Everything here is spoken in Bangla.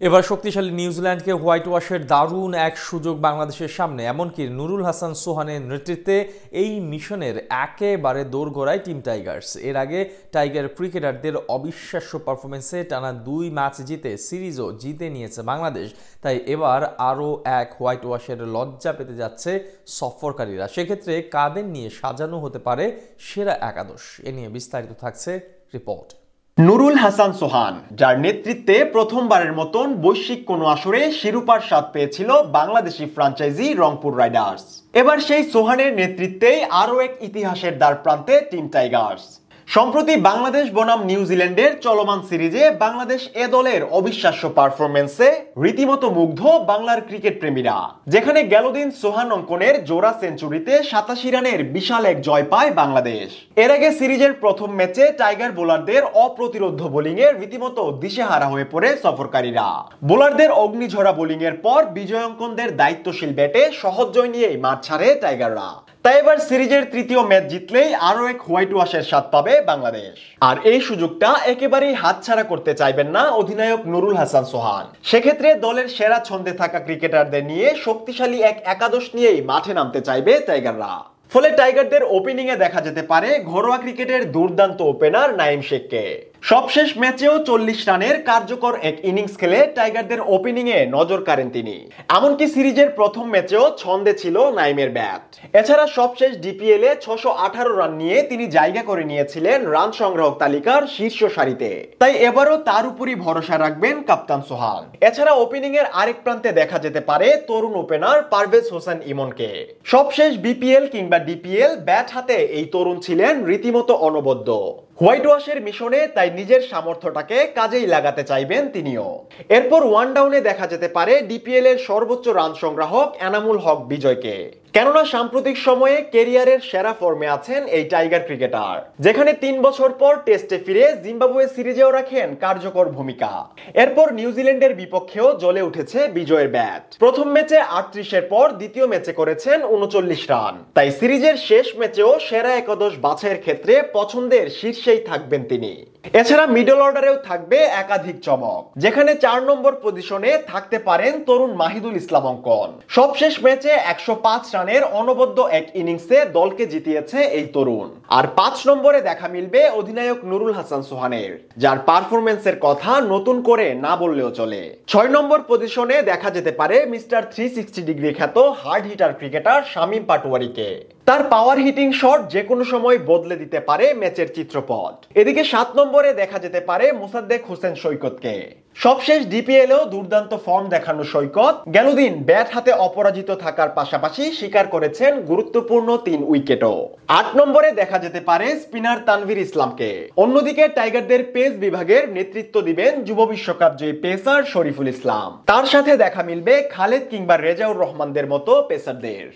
এবার শক্তিশালী নিউজিল্যান্ডকে হোয়াইট ওয়াশের দারুণ এক সুযোগ বাংলাদেশের সামনে, এমনকি নুরুল হাসান সোহানের নেতৃত্বে এই মিশনের একেবারে দোরগোড়ায় টিম টাইগার্স। এর আগে টাইগার ক্রিকেটারদের অবিশ্বাস্য পারফরমেন্সে টানা 2 ম্যাচ জিতে সিরিজও জিতে নিয়েছে বাংলাদেশ। তাই এবার আরও এক হোয়াইট ওয়াশের লজ্জা পেতে যাচ্ছে সফরকারীরা। সেক্ষেত্রে কাদের নিয়ে সাজানো হতে পারে সেরা একাদশ, এ নিয়ে বিস্তারিত থাকছে রিপোর্ট। নুরুল হাসান সোহান, যার নেতৃত্বে প্রথমবারের মতন বৈশ্বিক কোনো আসরে শিরোপার স্বাদ পেয়েছিল বাংলাদেশি ফ্র্যাঞ্চাইজি রংপুর রাইডার্স, এবার সেই সোহানের নেতৃত্বেই আরও এক ইতিহাসের দ্বার প্রান্তে টিম টাইগার্স। সম্প্রতি বাংলাদেশ বনাম নিউজিল্যান্ডের চলমান সিরিজে বাংলাদেশ এ দলের অবিশ্বাস্য পারফরমেন্সে রীতিমতো মুগ্ধ বাংলার ক্রিকেট প্রেমীরা, যেখানে গেল দিন সোহান অঙ্কনের জোড়া সেঞ্চুরিতে 87 রানের বিশাল এক জয় পায় বাংলাদেশ। এর আগে সিরিজের প্রথম ম্যাচে টাইগার বোলারদের অপ্রতিরোধ্য বোলিংয়ে রীতিমতো দিশেহারা হয়ে পড়ে সফরকারীরা। বোলারদের অগ্নিঝরা বোলিং এর পর বিজয় অঙ্কনদের দায়িত্বশীল ব্যাটে সহজ জয় নিয়েই মাঠ ছাড়ে টাইগাররা। তাই এবার সিরিজের তৃতীয় ম্যাচ জিতলেই আরো এক হোয়াইট ওয়াশের স্বাদ পাবে বাংলাদেশ। আর এই সুযোগটা একেবারেই হাতছাড়া করতে চাইবেন না অধিনায়ক নুরুল হাসান সোহান। সেক্ষেত্রে দলের সেরা ছন্দে থাকা ক্রিকেটারদের নিয়ে শক্তিশালী এক একাদশ নিয়েই মাঠে নামতে চাইবে টাইগাররা। ফলে টাইগারদের ওপেনিং এ দেখা যেতে পারে ঘরোয়া ক্রিকেটের দুর্দান্ত ওপেনার নাঈম শেখকে। সবশেষ ম্যাচেও 40 রানের কার্যকর এক ইনিংস খেলে টাইগারদের ওপেনিং এ নজর কাড়েন তিনি। এমনকি সিরিজের প্রথম ম্যাচেও ছন্দে ছিল নাঈমের ব্যাট। এছাড়া সবশেষ ডিপিএল এ 618 রান নিয়ে তিনি জায়গা করে নিয়েছিলেন রান সংগ্রহ তালিকার শীর্ষ সারিতে। তাই এবারও তার উপরই ভরসা রাখবেন কাপ্তান সোহান। এছাড়া ওপেনিং এর আরেক প্রান্তে দেখা যেতে পারে তরুণ ওপেনার পারভেজ হোসেন ইমনকে। সবশেষ বিপিএল কিংবা ডিপিএল ব্যাট হাতে এই তরুণ ছিলেন রীতিমতো অনবদ্য। হোয়াইট ওয়াশের মিশনে তাই নিজের সামর্থ্যটাকে কাজেই লাগাতে চাইবেন তিনিও। এরপর ওয়ান ডাউনে দেখা যেতে পারে ডিপিএল এর সর্বোচ্চ রান সংগ্রাহক এনামুল হক বিজয়কে। কেননা সাম্প্রতিক সময়ে ক্যারিয়ারের সেরা ফর্মে আছেন এই টাইগার ক্রিকেটার, যেখানে 3 বছর পর টেস্টে ফিরে জিম্বাবুয়ে সিরিজেও রাখেন কার্যকর ভূমিকা। এরপর নিউজিল্যান্ডের বিপক্ষেও জ্বলে উঠেছে বিজয়ের ব্যাট। প্রথম ম্যাচে 38-এর পর দ্বিতীয় ম্যাচে করেছেন 39 রান। তাই সিরিজের শেষ ম্যাচেও সেরা একাদশ বাছাইয়ের ক্ষেত্রে পছন্দের শীর্ষেই থাকবেন তিনি। এছাড়া মিডল অর্ডারেও থাকবে একাধিক চমক, যেখানে 4 নম্বর পজিশনে থাকতে পারেন তরুণ মাহিদুল ইসলাম অঙ্কন। সবশেষ ম্যাচে 105 রানের অনবদ্য এক ইনিংসে দলকে জিতিয়েছে এই তরুণ। আর 5 নম্বরে দেখা মিলবে অধিনায়ক নুরুল হাসান সোহানের, যার পারফরমেন্সের কথা নতুন করে না বললেও চলে। 6 নম্বর পজিশনে দেখা যেতে পারে মিস্টার 360 ডিগ্রি খ্যাত হার্ড হিটার ক্রিকেটার শামীম পাটোয়ারিকে। তার পাওয়ার হিটিং শট যে কোনো সময় বদলে দিতে পারে ম্যাচের চিত্রপট। এদিকে 7 নম্বরে দেখা যেতে পারে মোসাদ্দেক হোসেন সৈকতকে। সবশেষ ডিপিএলেও দুর্দান্ত ফর্ম দেখানো সৈকত গেল দিন ব্যাট হাতে অপরাজিত থাকার পাশাপাশি শিকার করেছেন গুরুত্বপূর্ণ 3 উইকেটও। 8 নম্বরে দেখা যেতে পারে স্পিনার তানভীর ইসলামকে। অন্যদিকে টাইগারদের পেস বিভাগের নেতৃত্ব দিবেন যুব বিশ্বকাপ জয়ী পেসার শরীফুল ইসলাম। তার সাথে দেখা মিলবে খালেদ কিংবা রেজাউর রহমানদের মতো পেসারদের।